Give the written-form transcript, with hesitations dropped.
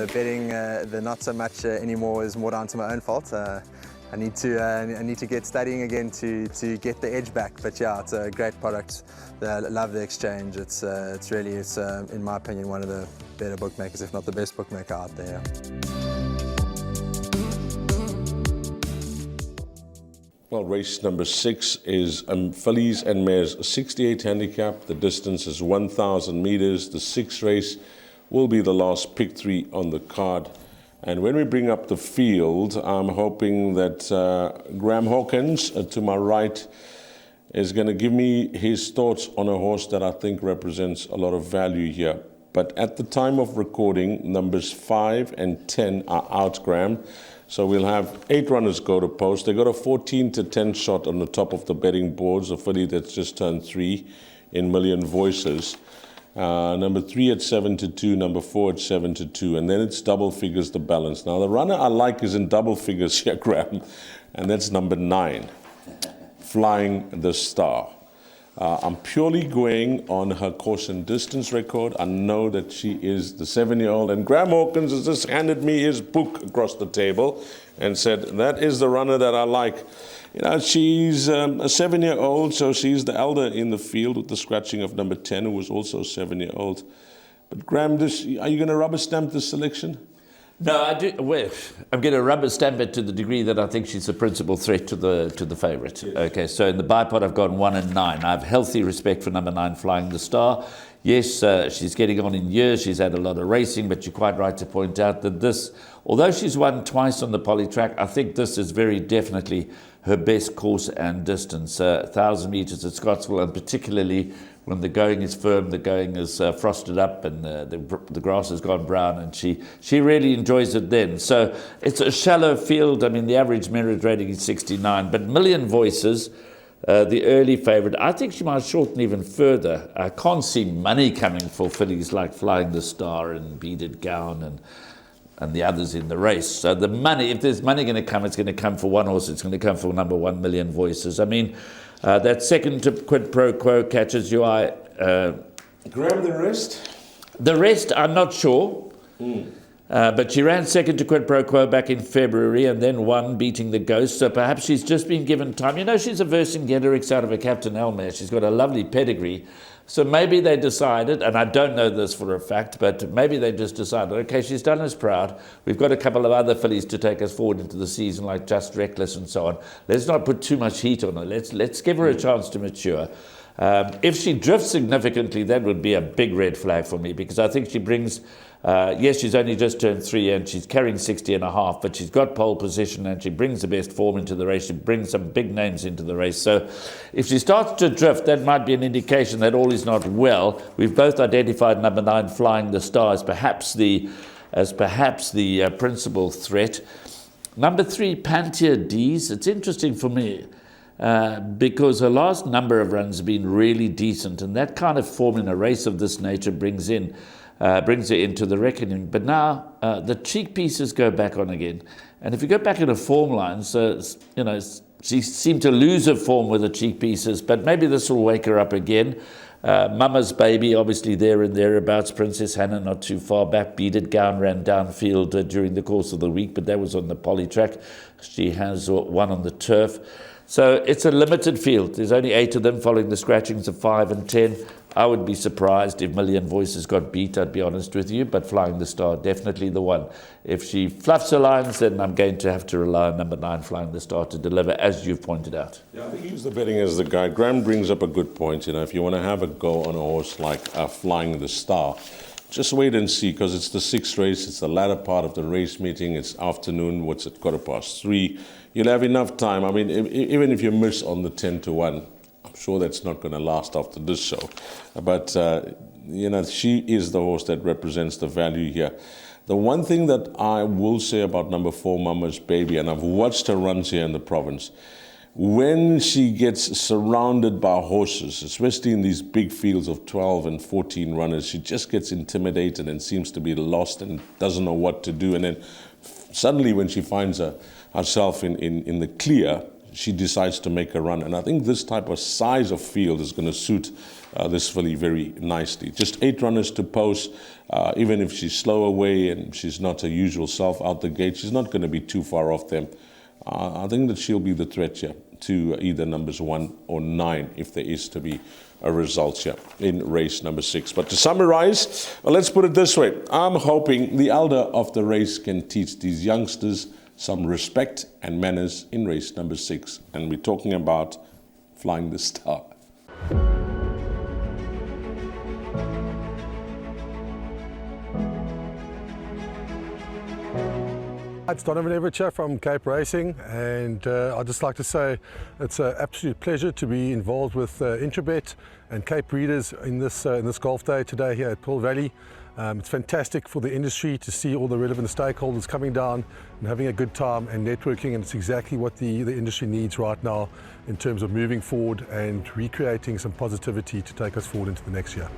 the betting, the not so much anymore is more down to my own fault. I need to get studying again to get the edge back. But yeah, it's a great product. I love the exchange. It's really, in my opinion, one of the better bookmakers, if not the best bookmaker out there. Well, race number 6 is fillies and mares 68 handicap. The distance is 1,000 meters. The 6th race will be the last pick 3 on the card. And when we bring up the field, I'm hoping that Graham Hawkins, to my right, is going to give me his thoughts on a horse that I think represents a lot of value here. But at the time of recording, numbers 5 and 10 are out, Graham. So we'll have 8 runners go to post. They got a 14-10 shot on the top of the betting boards, a filly that's just turned 3 in Million Voices. Number 3 at 7-2, number 4 at 7-2, and then it's double figures the balance. Now the runner I like is in double figures here, Graham, and that's number 9, Flying the Star. I'm purely going on her course and distance record. I know that she is the 7-year-old, and Graham Hawkins has just handed me his book across the table and said, that is the runner that I like. You know, she's a 7-year-old, so she's the elder in the field with the scratching of number 10, who was also a 7-year-old. But Graham, are you going to rubber stamp this selection? No, I do. Well, I'm going to rubber stamp it to the degree that I think she's a principal threat to the favourite. Yes. Okay, so in the bipod I've gone 1 and 9. I have healthy respect for number 9, Flying the Star. Yes, she's getting on in years. She's had a lot of racing, but you're quite right to point out that this, although she's won twice on the poly track, I think this is very definitely her best course and distance. 1,000 metres at Scottsville, and particularly when the going is firm, the going is frosted up, and the grass has gone brown, and she really enjoys it then. So it's a shallow field. I mean, the average merit rating is 69, but Million Voices, the early favourite, I think she might shorten even further. I can't see money coming for fillies like Flying the Star and Beaded Gown and the others in the race. So the money, if there's money going to come, it's going to come for one horse. It's going to come for number 1, Million Voices. I mean, that second to Quid Pro Quo catches your eye. Graham, the rest? The rest, I'm not sure. But she ran second to Quid Pro Quo back in February and then won, beating the Ghost. So perhaps she's just been given time. You know, she's a Vercingetorix out of a Captain Elmer. She's got a lovely pedigree. So maybe they decided, and I don't know this for a fact, but maybe they just decided, okay, she's done us proud. We've got a couple of other fillies to take us forward into the season, like Just Reckless and so on. Let's not put too much heat on her. Let's give her a chance to mature. If she drifts significantly, that would be a big red flag for me, because I think she brings, yes, she's only just turned 3 and she's carrying 60.5, but she's got pole position and she brings the best form into the race. She brings some big names into the race. So if she starts to drift, that might be an indication that all is not well. We've both identified number 9, Flying the Star, as perhaps the principal threat. Number 3, Pantier D's. It's interesting for me. Because her last number of runs have been really decent, and that kind of form in a race of this nature brings her into the reckoning. But now the cheek pieces go back on again, and if you go back in her form lines, you know, she seemed to lose her form with the cheek pieces, but maybe this will wake her up again. Mama's Baby, obviously there and thereabouts. Princess Hannah not too far back. Beaded Gown ran downfield during the course of the week, but that was on the poly track. She has one on the turf. So it's a limited field. There's only 8 of them, following the scratchings of 5 and 10. I would be surprised if Million Voices got beat, I'd be honest with you, but Flying the Star, definitely the one. If she fluffs her lines, then I'm going to have to rely on number 9, Flying the Star, to deliver, as you've pointed out. Yeah, I think use the betting as the guide. Graham brings up a good point. You know, if you want to have a go on a horse like Flying the Star, just wait and see, because it's the 6th race. It's the latter part of the race meeting. It's afternoon. What's it, 3:15? You'll have enough time. I mean, even if you miss on the 10-1, I'm sure that's not going to last after this show. But, you know, she is the horse that represents the value here. The one thing that I will say about number 4, Mama's Baby, and I've watched her runs here in the province, when she gets surrounded by horses, especially in these big fields of 12 and 14 runners, she just gets intimidated and seems to be lost and doesn't know what to do. And then suddenly when she finds herself in the clear, she decides to make a run. And I think this type of size of field is going to suit this filly very nicely. Just 8 runners to post. Even if she's slow away and she's not her usual self out the gate, she's not going to be too far off them. I think that she'll be the threat here to either numbers 1 or 9 if there is to be a result here in race number 6. But to summarize, well, let's put it this way. I'm hoping the elder of the race can teach these youngsters some respect and manners in race number 6. And we're talking about Flying the Star. It's Donovan Everett from Cape Racing, and I'd just like to say it's an absolute pleasure to be involved with Intrabet and Cape Breeders in this golf day today here at Pearl Valley. It's fantastic for the industry to see all the relevant stakeholders coming down and having a good time and networking, and it's exactly what the industry needs right now in terms of moving forward and recreating some positivity to take us forward into the next year.